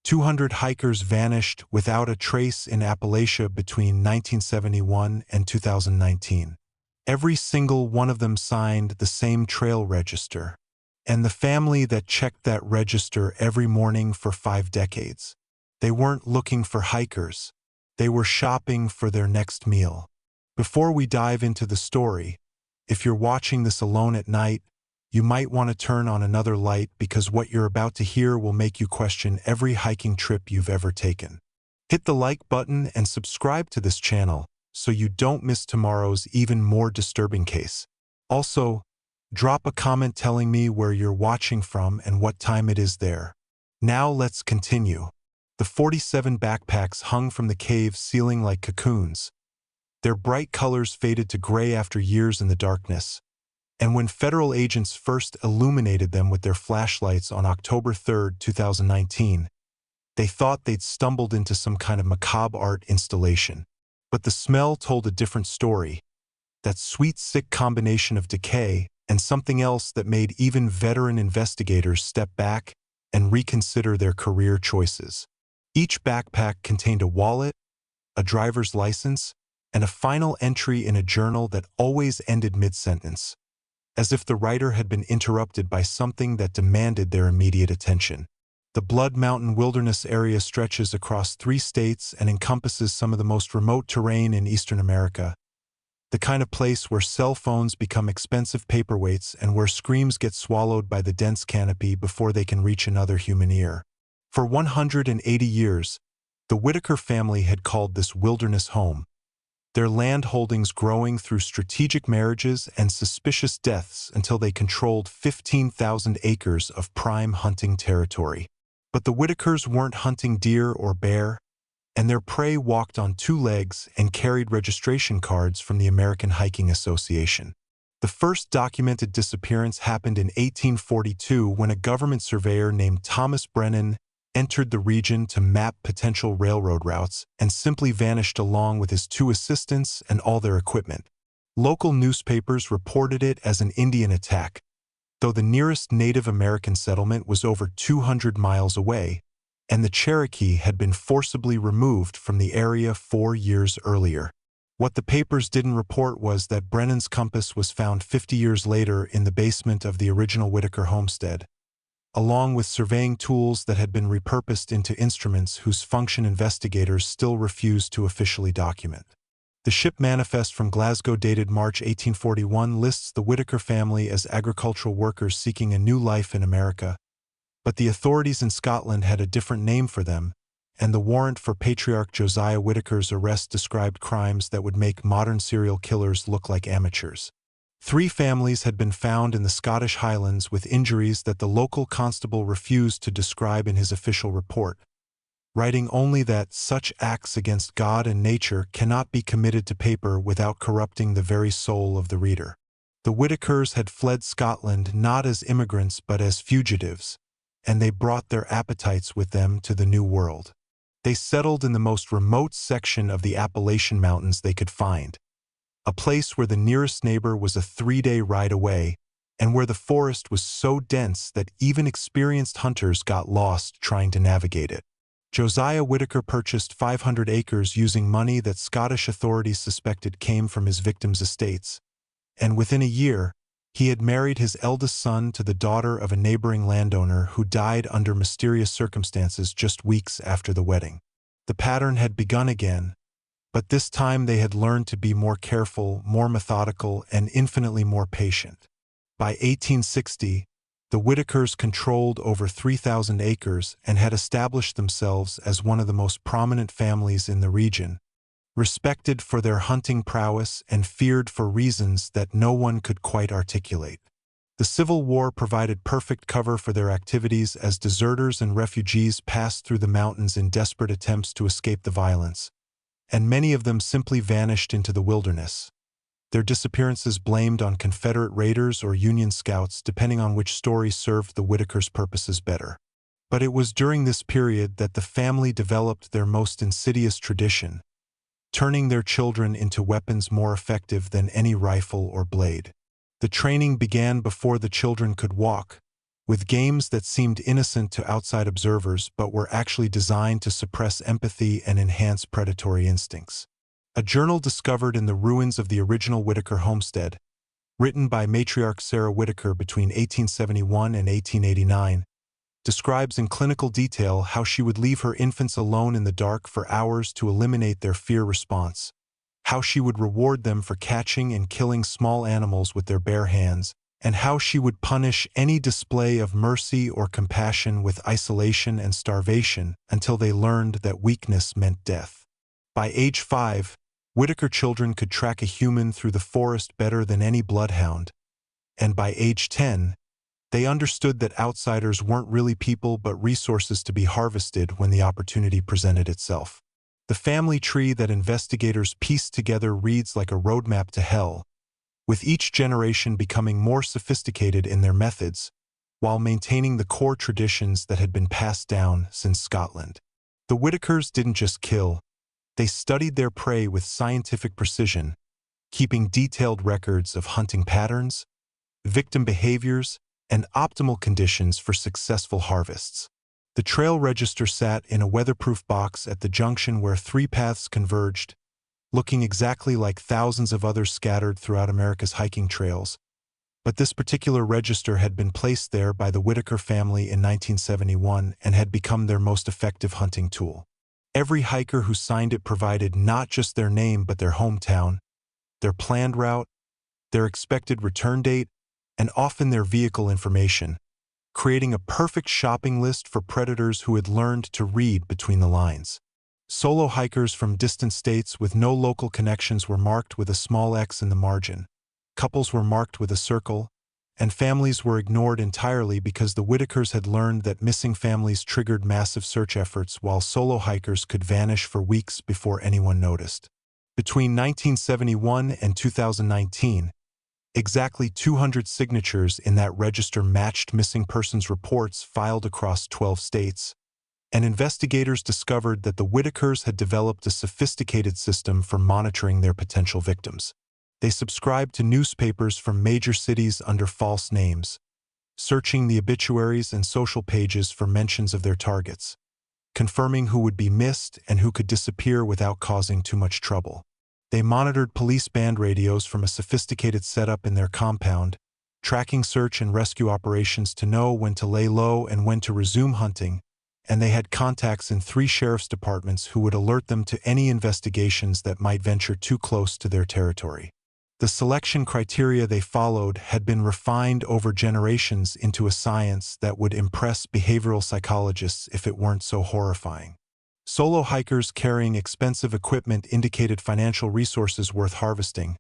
200 hikers vanished without a trace in Appalachia between 1971 and 2019. Every single one of them signed the same trail register, and the family that checked that register every morning for 5 decades. They weren't looking for hikers. They were shopping for their next meal. Before we dive into the story, if you're watching this alone at night, you might want to turn on another light because what you're about to hear will make you question every hiking trip you've ever taken. Hit the like button and subscribe to this channel so you don't miss tomorrow's even more disturbing case. Also, drop a comment telling me where you're watching from and what time it is there. Now let's continue. The 47 backpacks hung from the cave ceiling like cocoons. Their bright colors faded to gray after years in the darkness, and when federal agents first illuminated them with their flashlights on October 3, 2019, they thought they'd stumbled into some kind of macabre art installation. But the smell told a different story, that sweet, sick combination of decay and something else that made even veteran investigators step back and reconsider their career choices. Each backpack contained a wallet, a driver's license, and a final entry in a journal that always ended mid-sentence, as if the writer had been interrupted by something that demanded their immediate attention. The Blood Mountain Wilderness area stretches across 3 states and encompasses some of the most remote terrain in eastern America, the kind of place where cell phones become expensive paperweights and where screams get swallowed by the dense canopy before they can reach another human ear. For 180 years, the Whitaker family had called this wilderness home, their land holdings growing through strategic marriages and suspicious deaths until they controlled 15,000 acres of prime hunting territory. But the Whitakers weren't hunting deer or bear, and their prey walked on 2 legs and carried registration cards from the American Hiking Association. The first documented disappearance happened in 1842 when a government surveyor named Thomas Brennan entered the region to map potential railroad routes and simply vanished along with his 2 assistants and all their equipment. Local newspapers reported it as an Indian attack, though the nearest Native American settlement was over 200 miles away, and the Cherokee had been forcibly removed from the area 4 years earlier. What the papers didn't report was that Brennan's compass was found 50 years later in the basement of the original Whitaker homestead, along with surveying tools that had been repurposed into instruments whose function investigators still refuse to officially document. The ship manifest from Glasgow dated March 1841 lists the Whitaker family as agricultural workers seeking a new life in America, but the authorities in Scotland had a different name for them, and the warrant for Patriarch Josiah Whitaker's arrest described crimes that would make modern serial killers look like amateurs. 3 families had been found in the Scottish Highlands with injuries that the local constable refused to describe in his official report, writing only that such acts against God and nature cannot be committed to paper without corrupting the very soul of the reader. The Whitakers had fled Scotland not as immigrants but as fugitives, and they brought their appetites with them to the New World. They settled in the most remote section of the Appalachian Mountains they could find, a place where the nearest neighbor was a 3-day ride away, and where the forest was so dense that even experienced hunters got lost trying to navigate it. Josiah Whitaker purchased 500 acres using money that Scottish authorities suspected came from his victims' estates, and within a year, he had married his eldest son to the daughter of a neighboring landowner who died under mysterious circumstances just weeks after the wedding. The pattern had begun again, but this time they had learned to be more careful, more methodical, and infinitely more patient. By 1860, the Whitakers controlled over 3,000 acres and had established themselves as one of the most prominent families in the region, respected for their hunting prowess and feared for reasons that no one could quite articulate. The Civil War provided perfect cover for their activities as deserters and refugees passed through the mountains in desperate attempts to escape the violence, and many of them simply vanished into the wilderness, their disappearances blamed on Confederate raiders or Union scouts depending on which story served the Whitakers' purposes better. But it was during this period that the family developed their most insidious tradition, turning their children into weapons more effective than any rifle or blade. The training began before the children could walk, with games that seemed innocent to outside observers but were actually designed to suppress empathy and enhance predatory instincts. A journal discovered in the ruins of the original Whitaker homestead, written by matriarch Sarah Whitaker between 1871 and 1889, describes in clinical detail how she would leave her infants alone in the dark for hours to eliminate their fear response, how she would reward them for catching and killing small animals with their bare hands, and how she would punish any display of mercy or compassion with isolation and starvation until they learned that weakness meant death. By age 5, Whitaker children could track a human through the forest better than any bloodhound, and by age 10, they understood that outsiders weren't really people but resources to be harvested when the opportunity presented itself. The family tree that investigators pieced together reads like a roadmap to hell, with each generation becoming more sophisticated in their methods, while maintaining the core traditions that had been passed down since Scotland. The Whitakers didn't just kill, they studied their prey with scientific precision, keeping detailed records of hunting patterns, victim behaviors, and optimal conditions for successful harvests. The trail register sat in a weatherproof box at the junction where 3 paths converged, looking exactly like thousands of others scattered throughout America's hiking trails. But this particular register had been placed there by the Whitaker family in 1971 and had become their most effective hunting tool. Every hiker who signed it provided not just their name but their hometown, their planned route, their expected return date, and often their vehicle information, creating a perfect shopping list for predators who had learned to read between the lines. Solo hikers from distant states with no local connections were marked with a small X in the margin. Couples were marked with a circle, and families were ignored entirely because the Whitakers had learned that missing families triggered massive search efforts while solo hikers could vanish for weeks before anyone noticed. Between 1971 and 2019, exactly 200 signatures in that register matched missing persons reports filed across 12 states, and investigators discovered that the Whitakers had developed a sophisticated system for monitoring their potential victims. They subscribed to newspapers from major cities under false names, searching the obituaries and social pages for mentions of their targets, confirming who would be missed and who could disappear without causing too much trouble. They monitored police band radios from a sophisticated setup in their compound, tracking search and rescue operations to know when to lay low and when to resume hunting, and they had contacts in 3 sheriff's departments who would alert them to any investigations that might venture too close to their territory. The selection criteria they followed had been refined over generations into a science that would impress behavioral psychologists if it weren't so horrifying. Solo hikers carrying expensive equipment indicated financial resources worth harvesting.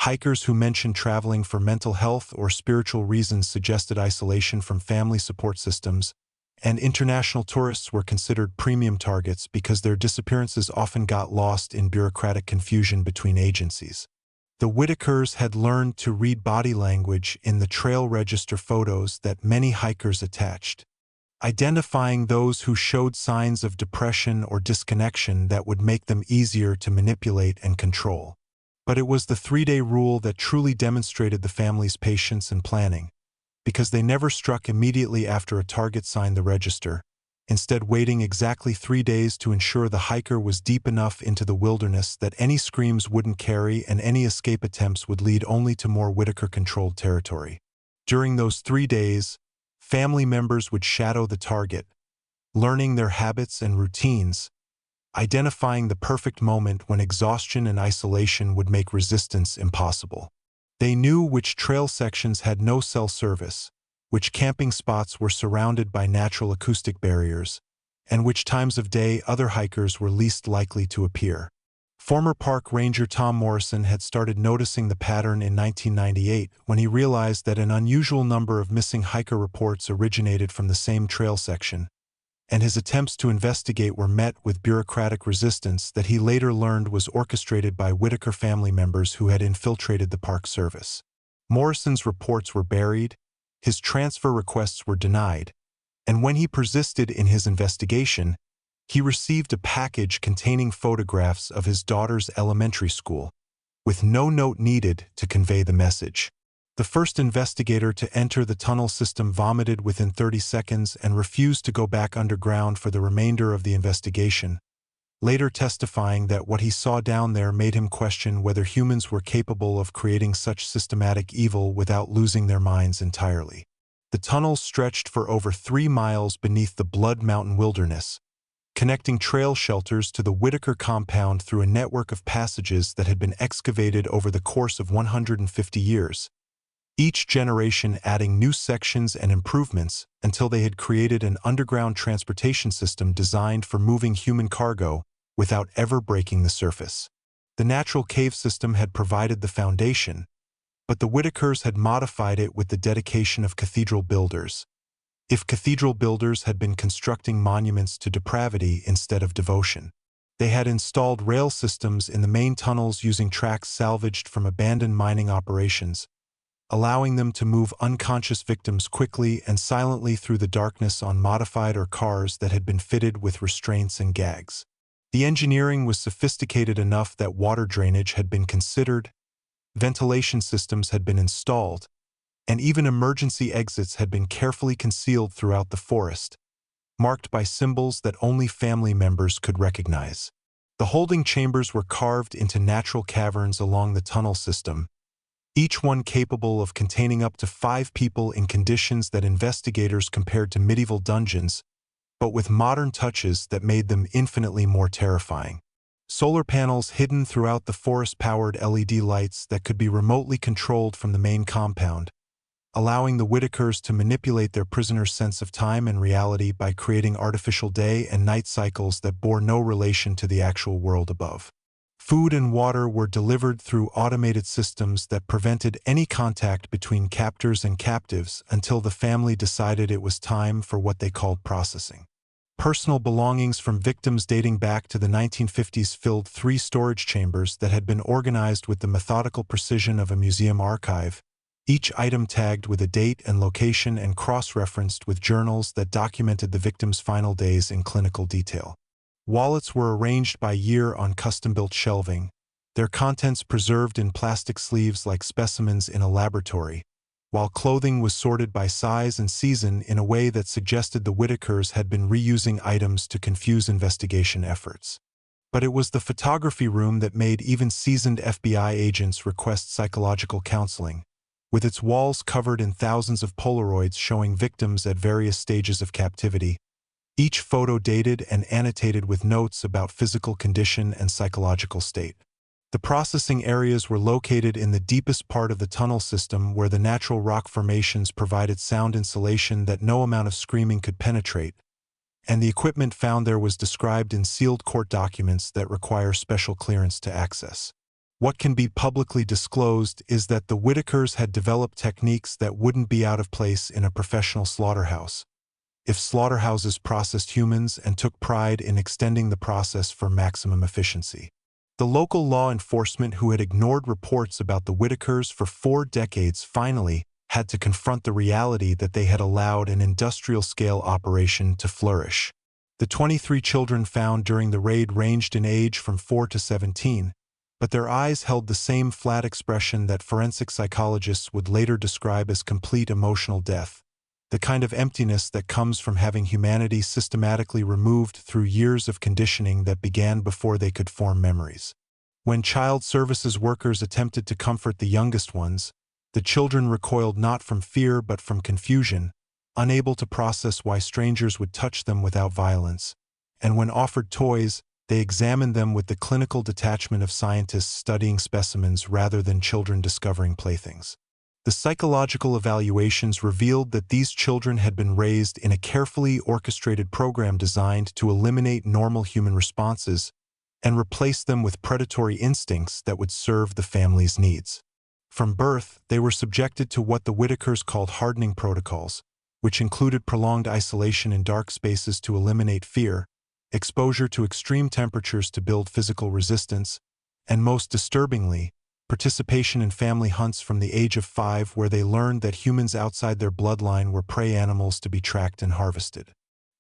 Hikers who mentioned traveling for mental health or spiritual reasons suggested isolation from family support systems, and international tourists were considered premium targets because their disappearances often got lost in bureaucratic confusion between agencies. The Whitakers had learned to read body language in the trail register photos that many hikers attached, identifying those who showed signs of depression or disconnection that would make them easier to manipulate and control. But it was the 3-day rule that truly demonstrated the family's patience and planning, because they never struck immediately after a target signed the register, instead waiting exactly 3 days to ensure the hiker was deep enough into the wilderness that any screams wouldn't carry and any escape attempts would lead only to more Whitaker-controlled territory. During those 3 days, family members would shadow the target, learning their habits and routines, identifying the perfect moment when exhaustion and isolation would make resistance impossible. They knew which trail sections had no cell service, which camping spots were surrounded by natural acoustic barriers, and which times of day other hikers were least likely to appear. Former park ranger Tom Morrison had started noticing the pattern in 1998 when he realized that an unusual number of missing hiker reports originated from the same trail section, and his attempts to investigate were met with bureaucratic resistance that he later learned was orchestrated by Whitaker family members who had infiltrated the Park Service. Morrison's reports were buried, his transfer requests were denied, and when he persisted in his investigation, he received a package containing photographs of his daughter's elementary school, with no note needed to convey the message. The first investigator to enter the tunnel system vomited within 30 seconds and refused to go back underground for the remainder of the investigation, later testifying that what he saw down there made him question whether humans were capable of creating such systematic evil without losing their minds entirely. The tunnels stretched for over 3 miles beneath the Blood Mountain wilderness, connecting trail shelters to the Whitaker compound through a network of passages that had been excavated over the course of 150 years, each generation adding new sections and improvements until they had created an underground transportation system designed for moving human cargo without ever breaking the surface. The natural cave system had provided the foundation, but the Whitakers had modified it with the dedication of cathedral builders. If cathedral builders had been constructing monuments to depravity instead of devotion, they had installed rail systems in the main tunnels using tracks salvaged from abandoned mining operations, allowing them to move unconscious victims quickly and silently through the darkness on modified or cars that had been fitted with restraints and gags. The engineering was sophisticated enough that water drainage had been considered, ventilation systems had been installed, and even emergency exits had been carefully concealed throughout the forest, marked by symbols that only family members could recognize. The holding chambers were carved into natural caverns along the tunnel system, each one capable of containing up to 5 people in conditions that investigators compared to medieval dungeons, but with modern touches that made them infinitely more terrifying. Solar panels hidden throughout the forest-powered LED lights that could be remotely controlled from the main compound, allowing the Whitakers to manipulate their prisoners' sense of time and reality by creating artificial day and night cycles that bore no relation to the actual world above. Food and water were delivered through automated systems that prevented any contact between captors and captives until the family decided it was time for what they called processing. Personal belongings from victims dating back to the 1950s filled 3 storage chambers that had been organized with the methodical precision of a museum archive, each item tagged with a date and location and cross-referenced with journals that documented the victim's final days in clinical detail. Wallets were arranged by year on custom-built shelving, their contents preserved in plastic sleeves like specimens in a laboratory, while clothing was sorted by size and season in a way that suggested the Whitakers had been reusing items to confuse investigation efforts. But it was the photography room that made even seasoned FBI agents request psychological counseling, with its walls covered in thousands of Polaroids showing victims at various stages of captivity, each photo dated and annotated with notes about physical condition and psychological state. The processing areas were located in the deepest part of the tunnel system where the natural rock formations provided sound insulation that no amount of screaming could penetrate, and the equipment found there was described in sealed court documents that require special clearance to access. What can be publicly disclosed is that the Whitakers had developed techniques that wouldn't be out of place in a professional slaughterhouse, if slaughterhouses processed humans and took pride in extending the process for maximum efficiency. The local law enforcement who had ignored reports about the Whitakers for 4 decades finally had to confront the reality that they had allowed an industrial-scale operation to flourish. The 23 children found during the raid ranged in age from 4 to 17, but their eyes held the same flat expression that forensic psychologists would later describe as complete emotional death, the kind of emptiness that comes from having humanity systematically removed through years of conditioning that began before they could form memories. When child services workers attempted to comfort the youngest ones, the children recoiled not from fear but from confusion, unable to process why strangers would touch them without violence, and when offered toys, they examined them with the clinical detachment of scientists studying specimens rather than children discovering playthings. The psychological evaluations revealed that these children had been raised in a carefully orchestrated program designed to eliminate normal human responses and replace them with predatory instincts that would serve the family's needs. From birth, they were subjected to what the Whitakers called hardening protocols, which included prolonged isolation in dark spaces to eliminate fear, exposure to extreme temperatures to build physical resistance, and most disturbingly, participation in family hunts from the age of 5 where they learned that humans outside their bloodline were prey animals to be tracked and harvested.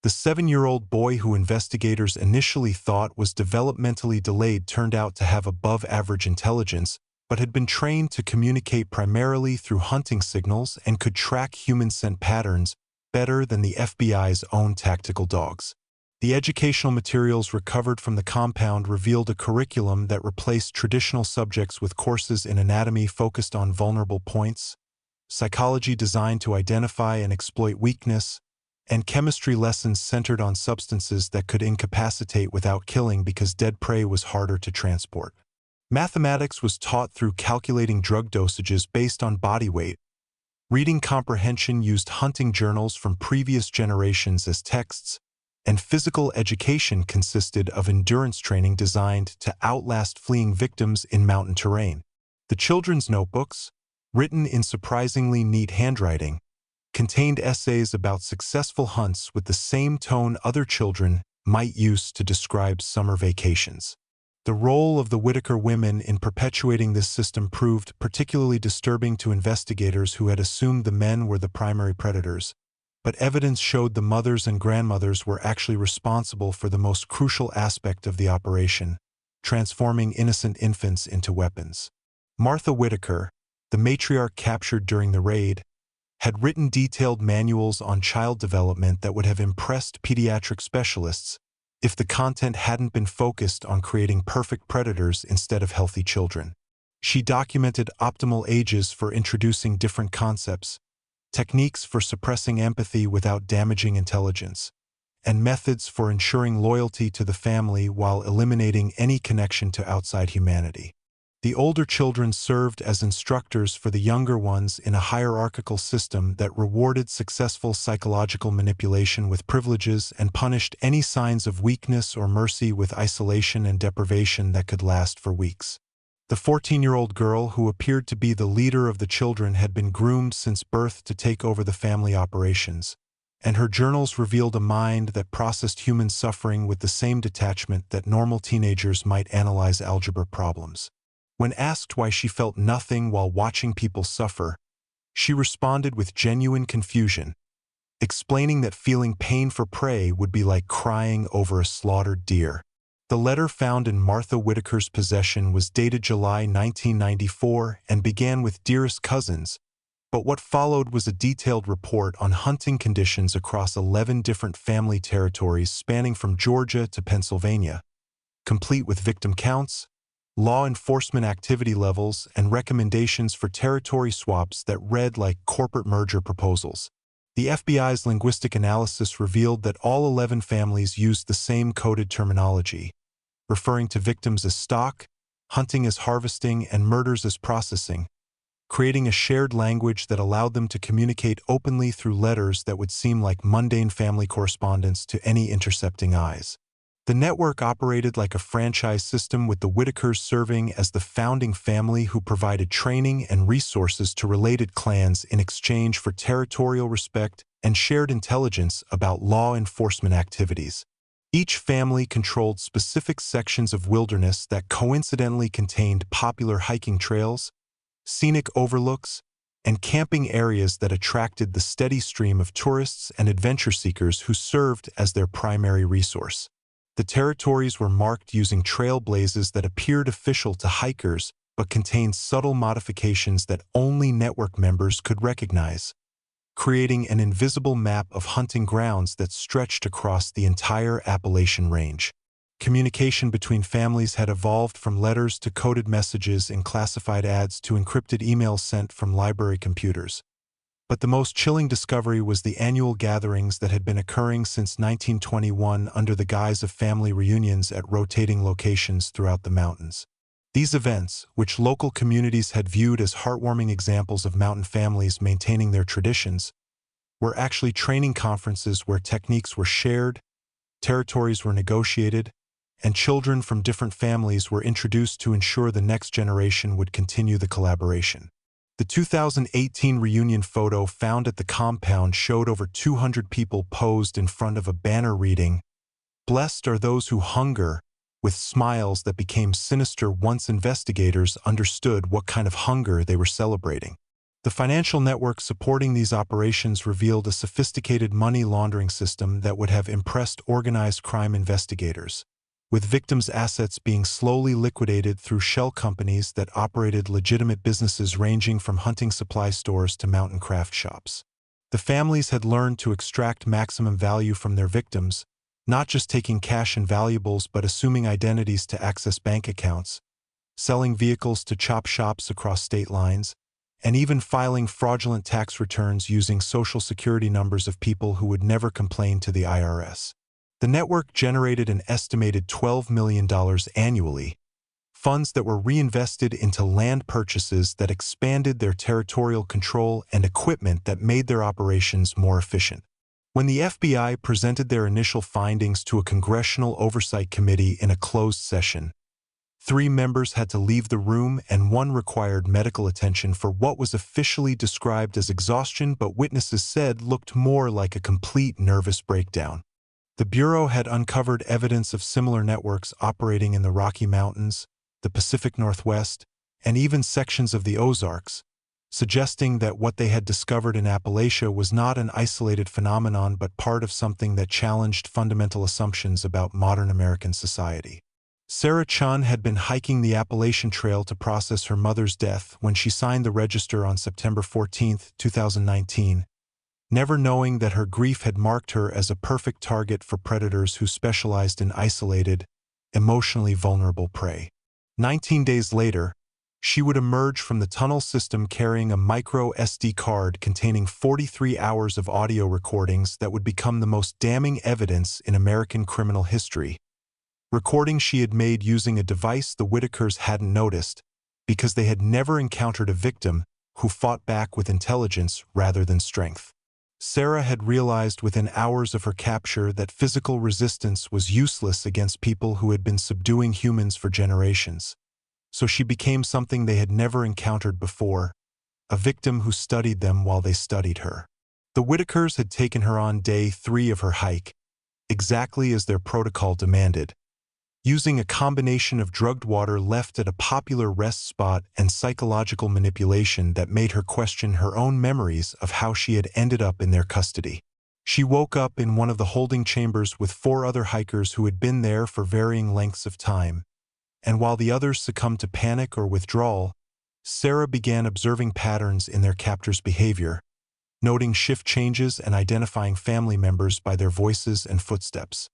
The 7-year-old boy who investigators initially thought was developmentally delayed turned out to have above-average intelligence, but had been trained to communicate primarily through hunting signals and could track human scent patterns better than the FBI's own tactical dogs. The educational materials recovered from the compound revealed a curriculum that replaced traditional subjects with courses in anatomy focused on vulnerable points, psychology designed to identify and exploit weakness, and chemistry lessons centered on substances that could incapacitate without killing because dead prey was harder to transport. Mathematics was taught through calculating drug dosages based on body weight. Reading comprehension used hunting journals from previous generations as texts, and physical education consisted of endurance training designed to outlast fleeing victims in mountain terrain. The children's notebooks, written in surprisingly neat handwriting, contained essays about successful hunts with the same tone other children might use to describe summer vacations. The role of the Whitaker women in perpetuating this system proved particularly disturbing to investigators who had assumed the men were the primary predators, but evidence showed the mothers and grandmothers were actually responsible for the most crucial aspect of the operation, transforming innocent infants into weapons. Martha Whitaker, the matriarch captured during the raid, had written detailed manuals on child development that would have impressed pediatric specialists if the content hadn't been focused on creating perfect predators instead of healthy children. She documented optimal ages for introducing different concepts, techniques for suppressing empathy without damaging intelligence, and methods for ensuring loyalty to the family while eliminating any connection to outside humanity. The older children served as instructors for the younger ones in a hierarchical system that rewarded successful psychological manipulation with privileges and punished any signs of weakness or mercy with isolation and deprivation that could last for weeks. The 14-year-old girl who appeared to be the leader of the children had been groomed since birth to take over the family operations, and her journals revealed a mind that processed human suffering with the same detachment that normal teenagers might analyze algebra problems. When asked why she felt nothing while watching people suffer, she responded with genuine confusion, explaining that feeling pain for prey would be like crying over a slaughtered deer. The letter found in Martha Whitaker's possession was dated July 1994 and began with "Dearest Cousins," but what followed was a detailed report on hunting conditions across 11 different family territories spanning from Georgia to Pennsylvania, complete with victim counts, law enforcement activity levels, and recommendations for territory swaps that read like corporate merger proposals. The FBI's linguistic analysis revealed that all 11 families used the same coded terminology, referring to victims as stock, hunting as harvesting, and murders as processing, creating a shared language that allowed them to communicate openly through letters that would seem like mundane family correspondence to any intercepting eyes. The network operated like a franchise system, with the Whitakers serving as the founding family who provided training and resources to related clans in exchange for territorial respect and shared intelligence about law enforcement activities. Each family controlled specific sections of wilderness that coincidentally contained popular hiking trails, scenic overlooks, and camping areas that attracted the steady stream of tourists and adventure seekers who served as their primary resource. The territories were marked using trailblazes that appeared official to hikers but contained subtle modifications that only network members could recognize, creating an invisible map of hunting grounds that stretched across the entire Appalachian Range. Communication between families had evolved from letters to coded messages in classified ads to encrypted emails sent from library computers. But the most chilling discovery was the annual gatherings that had been occurring since 1921 under the guise of family reunions at rotating locations throughout the mountains. These events, which local communities had viewed as heartwarming examples of mountain families maintaining their traditions, were actually training conferences where techniques were shared, territories were negotiated, and children from different families were introduced to ensure the next generation would continue the collaboration. The 2018 reunion photo found at the compound showed over 200 people posed in front of a banner reading, "Blessed are those who hunger," with smiles that became sinister once investigators understood what kind of hunger they were celebrating. The financial network supporting these operations revealed a sophisticated money laundering system that would have impressed organized crime investigators. with victims' assets being slowly liquidated through shell companies that operated legitimate businesses ranging from hunting supply stores to mountain craft shops. The families had learned to extract maximum value from their victims, not just taking cash and valuables but assuming identities to access bank accounts, selling vehicles to chop shops across state lines, and even filing fraudulent tax returns using Social Security numbers of people who would never complain to the IRS. The network generated an estimated $12 million annually, funds that were reinvested into land purchases that expanded their territorial control and equipment that made their operations more efficient. When the FBI presented their initial findings to a congressional oversight committee in a closed session, 3 members had to leave the room and 1 required medical attention for what was officially described as exhaustion, but witnesses said looked more like a complete nervous breakdown. The Bureau had uncovered evidence of similar networks operating in the Rocky Mountains, the Pacific Northwest, and even sections of the Ozarks, suggesting that what they had discovered in Appalachia was not an isolated phenomenon but part of something that challenged fundamental assumptions about modern American society. Sarah Chun had been hiking the Appalachian Trail to process her mother's death when she signed the register on September 14, 2019, never knowing that her grief had marked her as a perfect target for predators who specialized in isolated, emotionally vulnerable prey. 19 days later, she would emerge from the tunnel system carrying a micro SD card containing 43 hours of audio recordings that would become the most damning evidence in American criminal history. Recordings she had made using a device the Whitakers hadn't noticed because they had never encountered a victim who fought back with intelligence rather than strength. Sarah had realized within hours of her capture that physical resistance was useless against people who had been subduing humans for generations. So she became something they had never encountered before, a victim who studied them while they studied her. The Whitakers had taken her on day 3 of her hike, exactly as their protocol demanded, using a combination of drugged water left at a popular rest spot and psychological manipulation that made her question her own memories of how she had ended up in their custody. She woke up in one of the holding chambers with 4 other hikers who had been there for varying lengths of time, and while the others succumbed to panic or withdrawal, Sarah began observing patterns in their captors' behavior, noting shift changes and identifying family members by their voices and footsteps.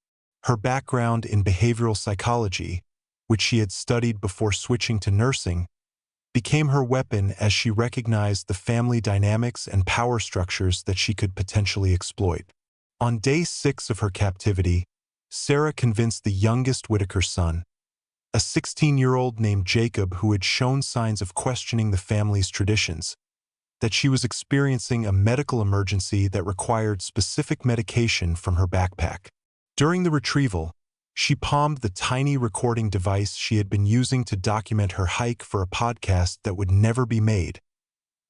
Her background in behavioral psychology, which she had studied before switching to nursing, became her weapon as she recognized the family dynamics and power structures that she could potentially exploit. On day 6 of her captivity, Sarah convinced the youngest Whitaker son, a 16-year-old named Jacob who had shown signs of questioning the family's traditions, that she was experiencing a medical emergency that required specific medication from her backpack. During the retrieval, she palmed the tiny recording device she had been using to document her hike for a podcast that would never be made,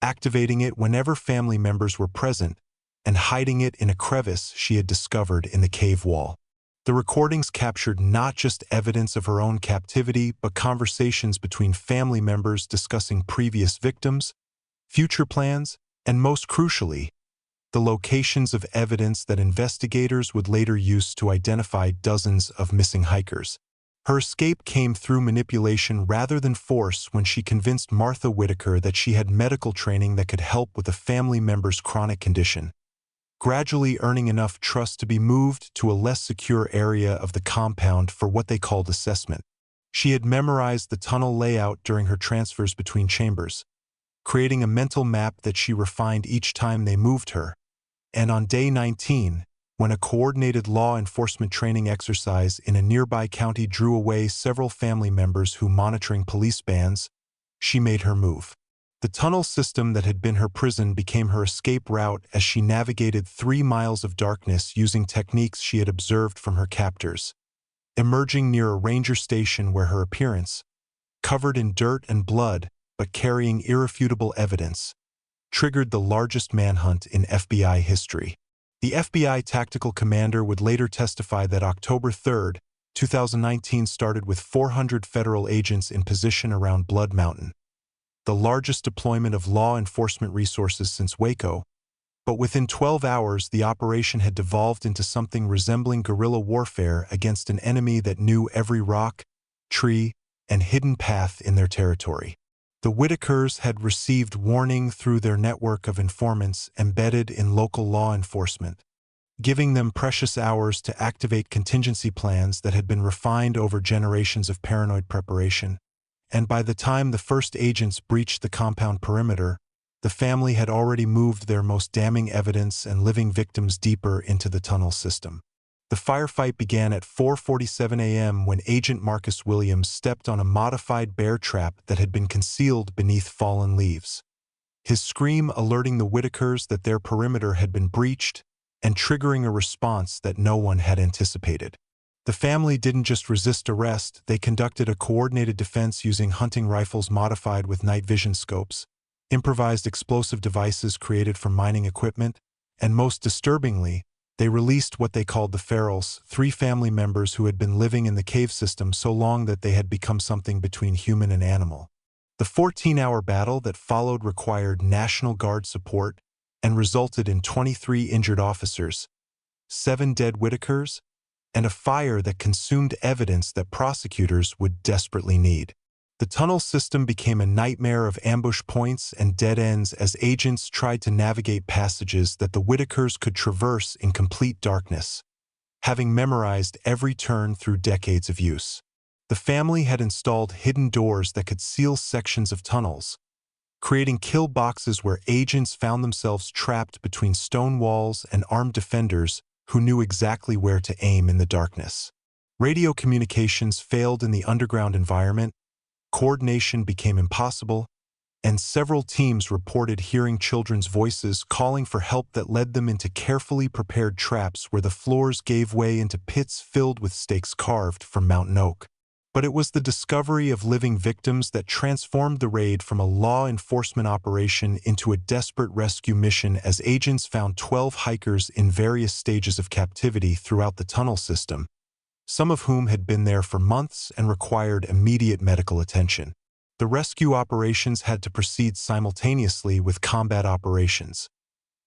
activating it whenever family members were present and hiding it in a crevice she had discovered in the cave wall. The recordings captured not just evidence of her own captivity, but conversations between family members discussing previous victims, future plans, and most crucially, the locations of evidence that investigators would later use to identify dozens of missing hikers. Her escape came through manipulation rather than force when she convinced Martha Whitaker that she had medical training that could help with a family member's chronic condition, gradually earning enough trust to be moved to a less secure area of the compound for what they called assessment. She had memorized the tunnel layout during her transfers between chambers, creating a mental map that she refined each time they moved her. And on day 19, when a coordinated law enforcement training exercise in a nearby county drew away several family members who monitoring police bands, she made her move. The tunnel system that had been her prison became her escape route as she navigated 3 miles of darkness using techniques she had observed from her captors, emerging near a ranger station where her appearance, covered in dirt and blood but carrying irrefutable evidence, triggered the largest manhunt in FBI history. The FBI tactical commander would later testify that October 3, 2019 started with 400 federal agents in position around Blood Mountain, the largest deployment of law enforcement resources since Waco, But within 12 hours, the operation had devolved into something resembling guerrilla warfare against an enemy that knew every rock, tree, and hidden path in their territory. The Whitakers had received warning through their network of informants embedded in local law enforcement, giving them precious hours to activate contingency plans that had been refined over generations of paranoid preparation. And by the time the first agents breached the compound perimeter, the family had already moved their most damning evidence and living victims deeper into the tunnel system. The firefight began at 4:47 a.m. when Agent Marcus Williams stepped on a modified bear trap that had been concealed beneath fallen leaves. His scream alerting the Whitakers that their perimeter had been breached and triggering a response that no one had anticipated. The family didn't just resist arrest, they conducted a coordinated defense using hunting rifles modified with night vision scopes, improvised explosive devices created from mining equipment, and most disturbingly, they released what they called the ferals, 3 family members who had been living in the cave system so long that they had become something between human and animal. The 14-hour battle that followed required National Guard support and resulted in 23 injured officers, 7 dead Whitakers, and a fire that consumed evidence that prosecutors would desperately need. The tunnel system became a nightmare of ambush points and dead ends as agents tried to navigate passages that the Whitakers could traverse in complete darkness, having memorized every turn through decades of use. The family had installed hidden doors that could seal sections of tunnels, creating kill boxes where agents found themselves trapped between stone walls and armed defenders who knew exactly where to aim in the darkness. Radio communications failed in the underground environment, coordination became impossible, and several teams reported hearing children's voices calling for help that led them into carefully prepared traps where the floors gave way into pits filled with stakes carved from mountain oak. But it was the discovery of living victims that transformed the raid from a law enforcement operation into a desperate rescue mission as agents found 12 hikers in various stages of captivity throughout the tunnel system, some of whom had been there for months and required immediate medical attention. The rescue operations had to proceed simultaneously with combat operations,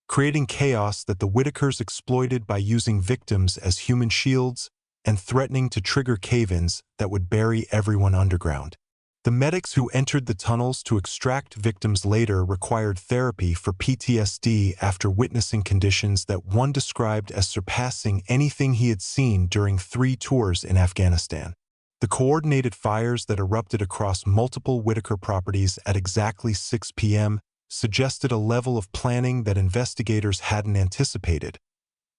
creating chaos that the Whitakers exploited by using victims as human shields and threatening to trigger cave-ins that would bury everyone underground. The medics who entered the tunnels to extract victims later required therapy for PTSD after witnessing conditions that one described as surpassing anything he had seen during 3 tours in Afghanistan. The coordinated fires that erupted across multiple Whitaker properties at exactly 6 p.m. suggested a level of planning that investigators hadn't anticipated,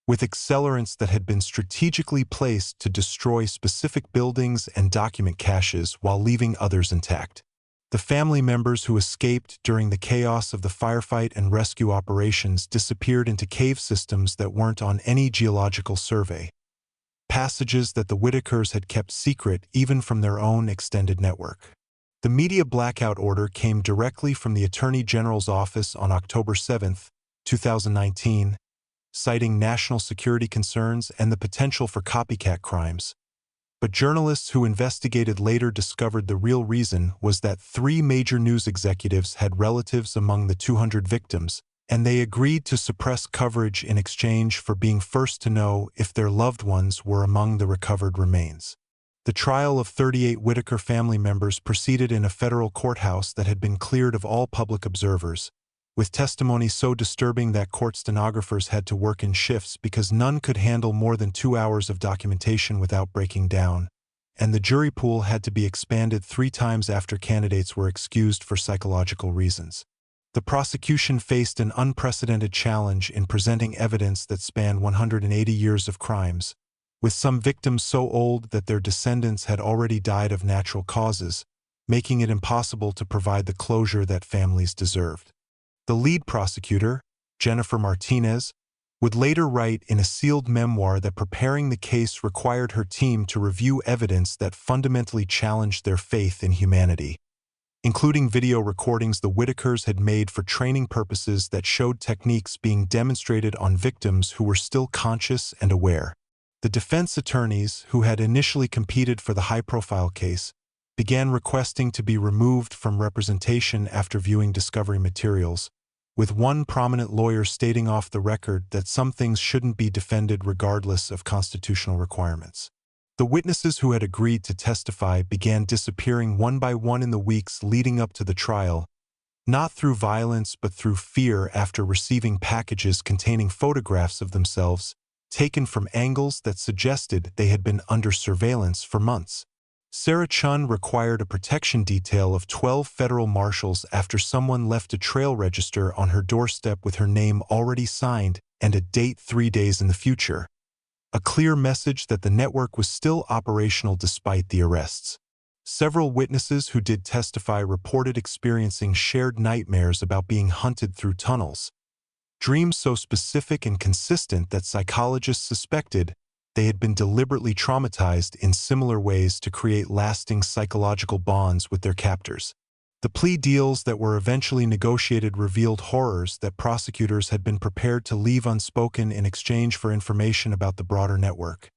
with accelerants that had been strategically placed to destroy specific buildings and document caches while leaving others intact. The family members who escaped during the chaos of the firefight and rescue operations disappeared into cave systems that weren't on any geological survey, passages that the Whitakers had kept secret even from their own extended network. The media blackout order came directly from the Attorney General's office on October 7, 2019, citing national security concerns and the potential for copycat crimes. But journalists who investigated later discovered the real reason was that 3 major news executives had relatives among the 200 victims, and they agreed to suppress coverage in exchange for being first to know if their loved ones were among the recovered remains. The trial of 38 Whitaker family members proceeded in a federal courthouse that had been cleared of all public observers, with testimony so disturbing that court stenographers had to work in shifts because none could handle more than 2 hours of documentation without breaking down, and the jury pool had to be expanded 3 times after candidates were excused for psychological reasons. The prosecution faced an unprecedented challenge in presenting evidence that spanned 180 years of crimes, with some victims so old that their descendants had already died of natural causes, making it impossible to provide the closure that families deserved. The lead prosecutor, Jennifer Martinez, would later write in a sealed memoir that preparing the case required her team to review evidence that fundamentally challenged their faith in humanity, including video recordings the Whitakers had made for training purposes that showed techniques being demonstrated on victims who were still conscious and aware. The defense attorneys, who had initially competed for the high-profile case, began requesting to be removed from representation after viewing discovery materials, with one prominent lawyer stating off the record that some things shouldn't be defended regardless of constitutional requirements. The witnesses who had agreed to testify began disappearing one by one in the weeks leading up to the trial, not through violence but through fear after receiving packages containing photographs of themselves taken from angles that suggested they had been under surveillance for months. Sarah Chun required a protection detail of 12 federal marshals after someone left a trail register on her doorstep with her name already signed and a date 3 days in the future. A clear message that the network was still operational despite the arrests. Several witnesses who did testify reported experiencing shared nightmares about being hunted through tunnels. Dreams so specific and consistent that psychologists suspected they had been deliberately traumatized in similar ways to create lasting psychological bonds with their captors. The plea deals that were eventually negotiated revealed horrors that prosecutors had been prepared to leave unspoken in exchange for information about the broader network,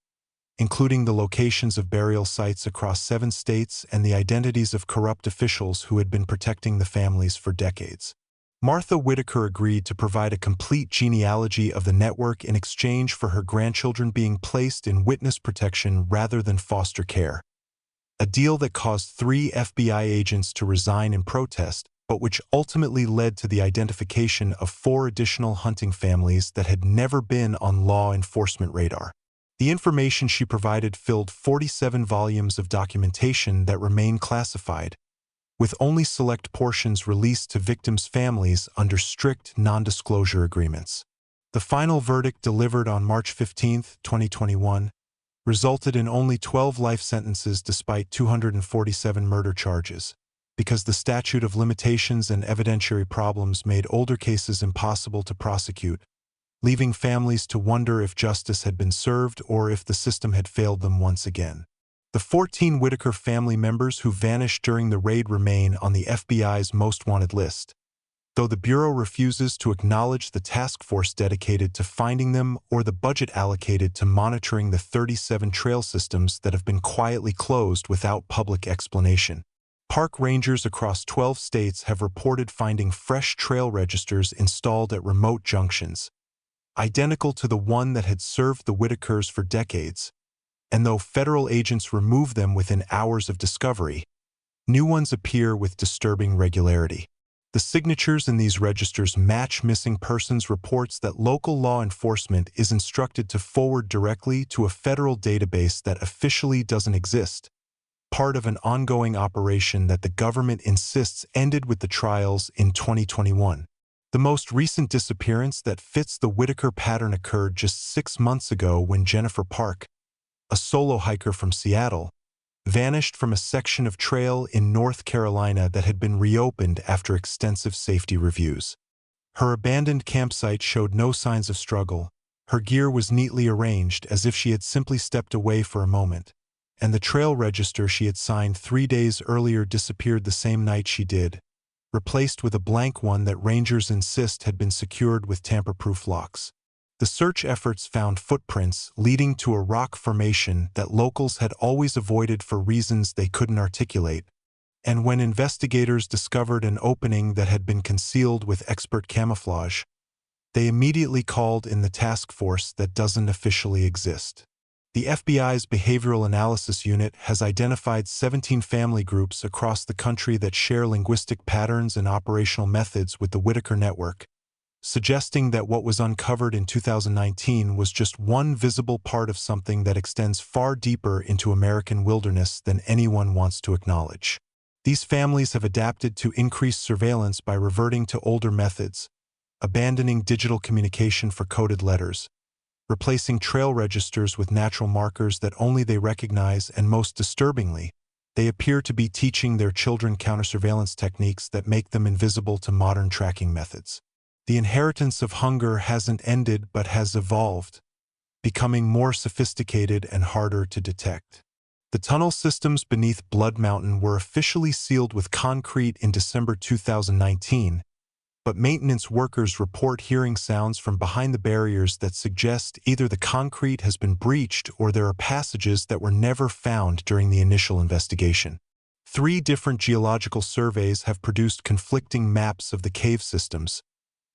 including the locations of burial sites across 7 states and the identities of corrupt officials who had been protecting the families for decades. Martha Whitaker agreed to provide a complete genealogy of the network in exchange for her grandchildren being placed in witness protection rather than foster care. A deal that caused 3 FBI agents to resign in protest, but which ultimately led to the identification of 4 additional hunting families that had never been on law enforcement radar. The information she provided filled 47 volumes of documentation that remain classified, with only select portions released to victims' families under strict non-disclosure agreements. The final verdict, delivered on March 15, 2021, resulted in only 12 life sentences despite 247 murder charges, because the statute of limitations and evidentiary problems made older cases impossible to prosecute, leaving families to wonder if justice had been served or if the system had failed them once again. The 14 Whitaker family members who vanished during the raid remain on the FBI's most wanted list, though the Bureau refuses to acknowledge the task force dedicated to finding them or the budget allocated to monitoring the 37 trail systems that have been quietly closed without public explanation. Park rangers across 12 states have reported finding fresh trail registers installed at remote junctions, identical to the one that had served the Whitakers for decades. And though federal agents remove them within hours of discovery, new ones appear with disturbing regularity. The signatures in these registers match missing persons reports that local law enforcement is instructed to forward directly to a federal database that officially doesn't exist, part of an ongoing operation that the government insists ended with the trials in 2021. The most recent disappearance that fits the Whitaker pattern occurred just 6 months ago when Jennifer Park, a solo hiker from Seattle, vanished from a section of trail in North Carolina that had been reopened after extensive safety reviews. Her abandoned campsite showed no signs of struggle. Her gear was neatly arranged as if she had simply stepped away for a moment, and the trail register she had signed 3 days earlier disappeared the same night she did, replaced with a blank one that rangers insist had been secured with tamper-proof locks. The search efforts found footprints leading to a rock formation that locals had always avoided for reasons they couldn't articulate, and when investigators discovered an opening that had been concealed with expert camouflage, they immediately called in the task force that doesn't officially exist. The FBI's Behavioral Analysis Unit has identified 17 family groups across the country that share linguistic patterns and operational methods with the Whitaker network, suggesting that what was uncovered in 2019 was just one visible part of something that extends far deeper into American wilderness than anyone wants to acknowledge. These families have adapted to increased surveillance by reverting to older methods, abandoning digital communication for coded letters, replacing trail registers with natural markers that only they recognize, and most disturbingly, they appear to be teaching their children counter-surveillance techniques that make them invisible to modern tracking methods. The inheritance of hunger hasn't ended but has evolved, becoming more sophisticated and harder to detect. The tunnel systems beneath Blood Mountain were officially sealed with concrete in December 2019, but maintenance workers report hearing sounds from behind the barriers that suggest either the concrete has been breached or there are passages that were never found during the initial investigation. 3 different geological surveys have produced conflicting maps of the cave systems,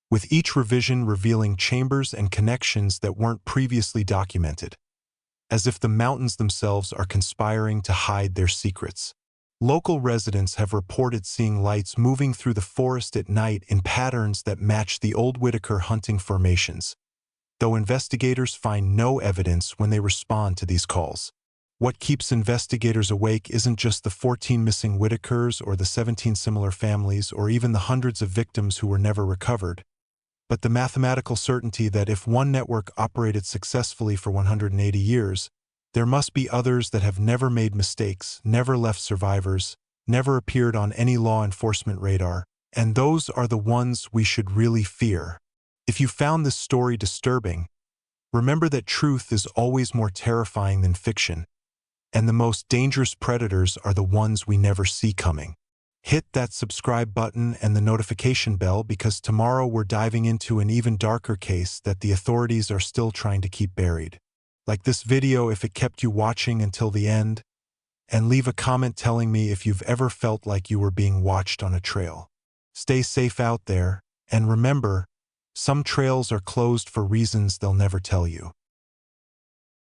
with each revision revealing chambers and connections that weren't previously documented, as if the mountains themselves are conspiring to hide their secrets. Local residents have reported seeing lights moving through the forest at night in patterns that match the old Whitaker hunting formations, though investigators find no evidence when they respond to these calls. What keeps investigators awake isn't just the 14 missing Whitakers or the 17 similar families or even the hundreds of victims who were never recovered, but the mathematical certainty that if one network operated successfully for 180 years, there must be others that have never made mistakes, never left survivors, never appeared on any law enforcement radar, and those are the ones we should really fear. If you found this story disturbing, remember that truth is always more terrifying than fiction, and the most dangerous predators are the ones we never see coming. Hit that subscribe button and the notification bell because tomorrow we're diving into an even darker case that the authorities are still trying to keep buried. Like this video if it kept you watching until the end, and leave a comment telling me if you've ever felt like you were being watched on a trail. Stay safe out there, and remember, some trails are closed for reasons they'll never tell you.